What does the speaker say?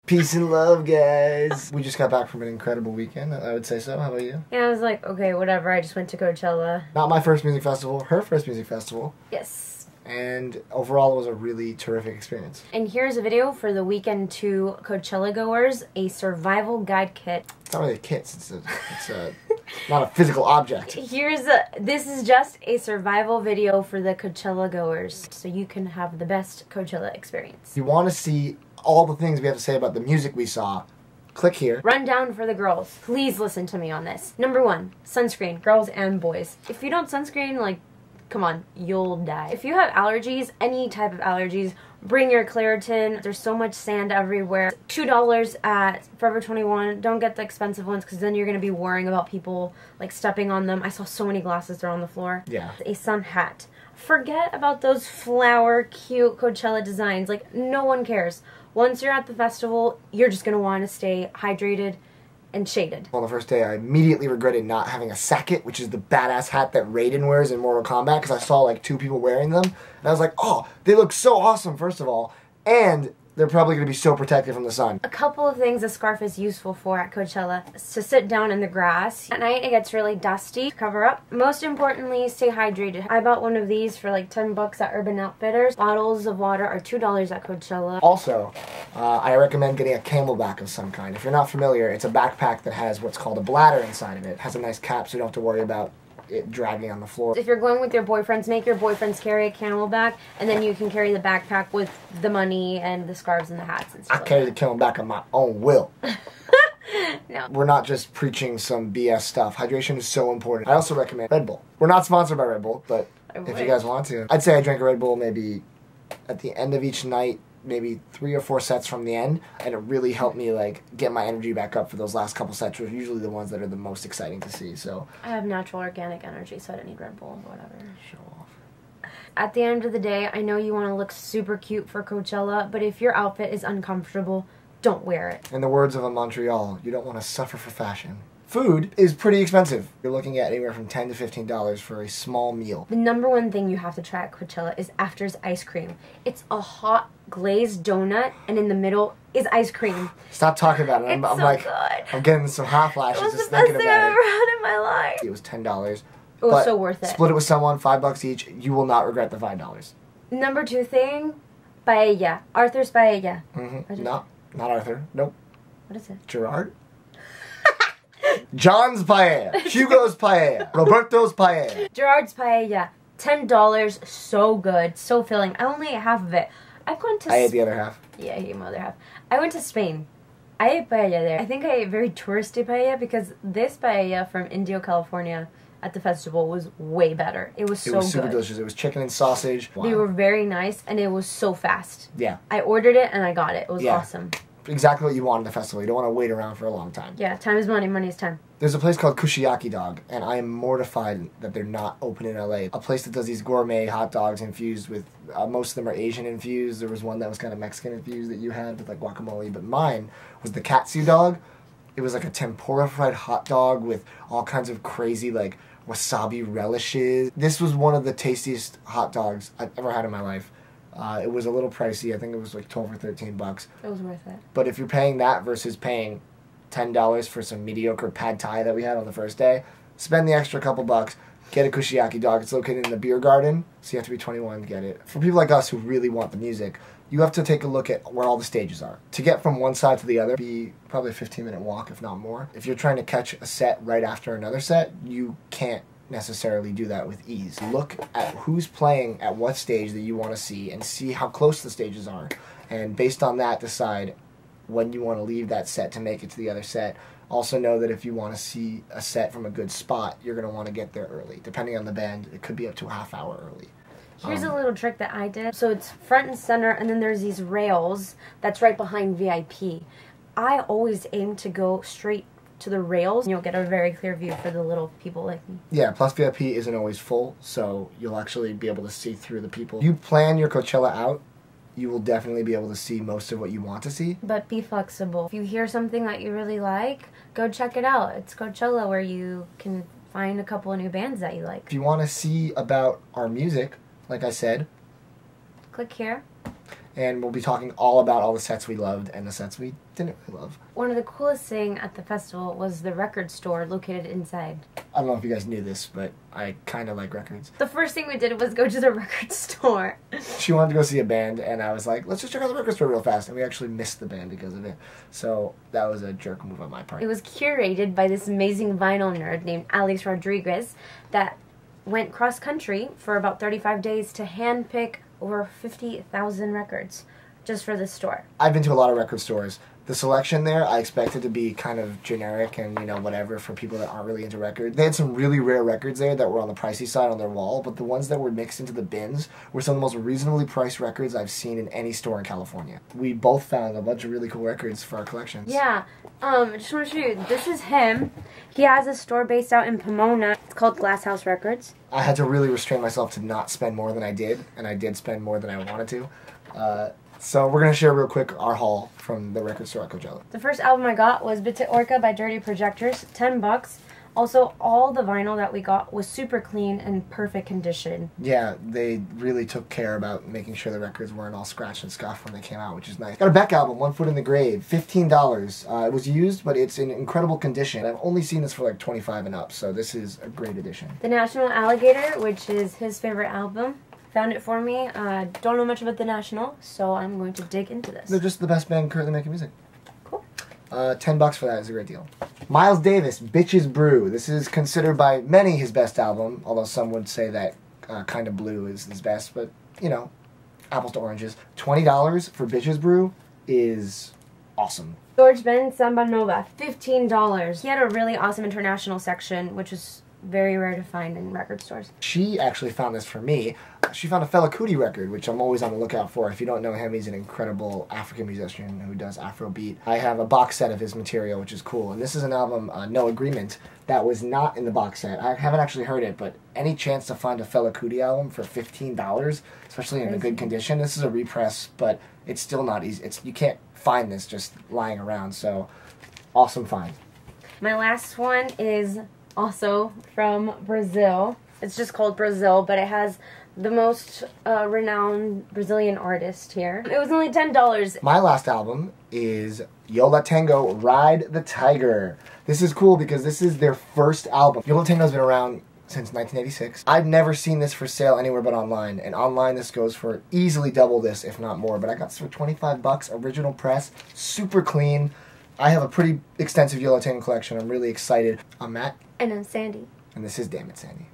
Peace and love, guys. We just got back from an incredible weekend. I would say so. How about you? And I was like, okay, whatever. I just went to Coachella. Not my first music festival. Her first music festival. Yes. And overall, it was a really terrific experience. And here's a video for the weekend to Coachella goers, a survival guide kit. It's not really a kit. It's a not a physical object. This is just a survival video for the Coachella goers, so you can have the best Coachella experience. If you want to see all the things we have to say about the music we saw, click here. Rundown for the girls. Please listen to me on this. Number 1, sunscreen, girls and boys. If you don't sunscreen, like, come on, you'll die. If you have allergies, any type of allergies, bring your Claritin. There's so much sand everywhere. $2 at Forever 21. Don't get the expensive ones because then you're going to be worrying about people like stepping on them. I saw so many glasses thrown on the floor. Yeah. A sun hat. Forget about those flower cute Coachella designs. Like, no one cares. Once you're at the festival, you're just going to want to stay hydrated and shaded. On the first day, I immediately regretted not having a sacket, which is the badass hat that Raiden wears in Mortal Kombat, because I saw like 2 people wearing them, and I was like, oh, they look so awesome, first of all, and they're probably going to be so protected from the sun. A couple of things a scarf is useful for at Coachella is to sit down in the grass. At night it gets really dusty. Cover up. Most importantly, stay hydrated. I bought one of these for like 10 bucks at Urban Outfitters. Bottles of water are $2 at Coachella. Also, I recommend getting a camelback of some kind. If you're not familiar, it's a backpack that has what's called a bladder inside of it. It has a nice cap so you don't have to worry about it dragging on the floor. If you're going with your boyfriends, make your boyfriends carry a camelback, and then you can carry the backpack with the money and the scarves and the hats and stuff. I carry the camelback on my own will. No. We're not just preaching some BS stuff. Hydration is so important. I also recommend Red Bull. We're not sponsored by Red Bull, but if you guys want to. I'd say I drank a Red Bull maybe at the end of each night, maybe 3 or 4 sets from the end, and it really helped me like get my energy back up for those last couple sets, which are usually the ones that are the most exciting to see. So I have natural organic energy, so I don't need Red Bull or whatever. Show off. At the end of the day, I know you want to look super cute for Coachella, but if your outfit is uncomfortable, don't wear it. In the words of a Montreal, you don't want to suffer for fashion. Food is pretty expensive. You're looking at anywhere from $10 to $15 for a small meal. The number 1 thing you have to try at Coachella is After's ice cream. It's a hot glazed donut, and in the middle is ice cream. Stop talking about it. I'm so like, good. I'm getting some hot flashes It was just the best thinking thing about I've it. ever had in my life. It was $10. It was so worth it. Split it with someone, $5 each. You will not regret the $5. Number 2 thing, paella. Arthur's paella. No, not Arthur. Nope. What is it? Gerard? John's paella. Hugo's paella. Roberto's paella. Gerard's paella. $10. So good. So filling. I only ate half of it. I've gone to... I ate the other half. Yeah, I ate my other half. I went to Spain. I ate paella there. I think I ate very touristy paella because this paella from Indio, California at the festival was way better. It was so good. It was super delicious. It was chicken and sausage. Wow. They were very nice and it was so fast. Yeah. I ordered it and I got it. It was awesome. Exactly what you want in the festival. You don't want to wait around for a long time. Yeah, time is money, money is time. There's a place called Kushiyaki Dog, and I am mortified that they're not open in LA. A place that does these gourmet hot dogs infused with, most of them are Asian infused. There was one that was kind of Mexican infused that you had with like guacamole, but mine was the katsu dog. It was like a tempura fried hot dog with all kinds of crazy like wasabi relishes. This was one of the tastiest hot dogs I've ever had in my life. It was a little pricey. I think it was like 12 or 13 bucks. It was worth it. But if you're paying that versus paying $10 for some mediocre pad thai that we had on the first day, spend the extra couple bucks, get a Kushiyaki Dog. It's located in the beer garden, so you have to be 21 to get it. For people like us who really want the music, you have to take a look at where all the stages are. To get from one side to the other, be probably a 15-minute walk, if not more. If you're trying to catch a set right after another set, you can't necessarily do that with ease. Look at who's playing at what stage that you want to see and see how close the stages are. And based on that, decide when you want to leave that set to make it to the other set. Also know that if you want to see a set from a good spot, you're going to want to get there early. Depending on the band, it could be up to a half hour early. Here's a little trick that I did. So it's front and center, and then there's these rails that's right behind VIP. I always aim to go straight to the rails. You'll get a very clear view for the little people like me. Yeah, plus VIP isn't always full, so you'll actually be able to see through the people. You plan your Coachella out, you will definitely be able to see most of what you want to see. But be flexible. If you hear something that you really like, go check it out. It's Coachella where you can find a couple of new bands that you like. If you want to see about our music, like I said, click here. and we'll be talking all about all the sets we loved and the sets we didn't really love. One of the coolest things at the festival was the record store located inside. I don't know if you guys knew this, but I kind of like records. The first thing we did was go to the record store. She wanted to go see a band, and I was like, let's just check out the record store real fast. And we actually missed the band because of it. So that was a jerk move on my part. It was curated by this amazing vinyl nerd named Alex Rodriguez that went cross-country for about 35 days to handpick over 50,000 records just for this store. I've been to a lot of record stores. The selection there, I expected to be kind of generic and, you know, whatever for people that aren't really into records. They had some really rare records there that were on the pricey side on their wall, but the ones that were mixed into the bins were some of the most reasonably priced records I've seen in any store in California. We both found a bunch of really cool records for our collections. Yeah, I just want to show you. This is him. He has a store based out in Pomona. It's called Glass House Records. I had to really restrain myself to not spend more than I did, and I did spend more than I wanted to. So we're going to share real quick our haul from the record store at Coachella. The first album I got was Bitte Orca by Dirty Projectors, $10. Also, all the vinyl that we got was super clean and perfect condition. Yeah, they really took care about making sure the records weren't all scratched and scuffed when they came out, which is nice. Got a Beck album, One Foot in the Grave, $15. It was used, but it's in incredible condition. I've only seen this for like 25 and up, so this is a great addition. The National Alligator, which is his favorite album, found it for me. Don't know much about the National, so I'm going to dig into this. They're just the best band currently making music. Cool. $10 for that is a great deal. Miles Davis, Bitches Brew. This is considered by many his best album, although some would say that Kind of Blue is his best, but, you know, apples to oranges. $20 for Bitches Brew is awesome. George Ben, Samba Nova, $15. He had a really awesome international section, which was very rare to find in record stores. She actually found this for me. She found a Fela Kuti record, which I'm always on the lookout for. If you don't know him, he's an incredible African musician who does Afrobeat. I have a box set of his material, which is cool. And this is an album, No Agreement, that was not in the box set. I haven't actually heard it, but any chance to find a Fela Kuti album for $15, especially in a good condition, this is a repress, but it's still not easy. You can't find this just lying around, so awesome find. My last one is also from Brazil. It's just called Brazil, but it has the most renowned Brazilian artist here. It was only $10. My last album is Yo La Tengo, Ride the Tiger. This is cool because this is their first album. Yo La Tengo's been around since 1986. I've never seen this for sale anywhere but online, and online this goes for easily double this, if not more, but I got this for 25 bucks, original press, super clean. I have a pretty extensive Yo La Tengo collection. I'm really excited. I'm Matt. And I'm Sandy. And this is Damn It, Sandy.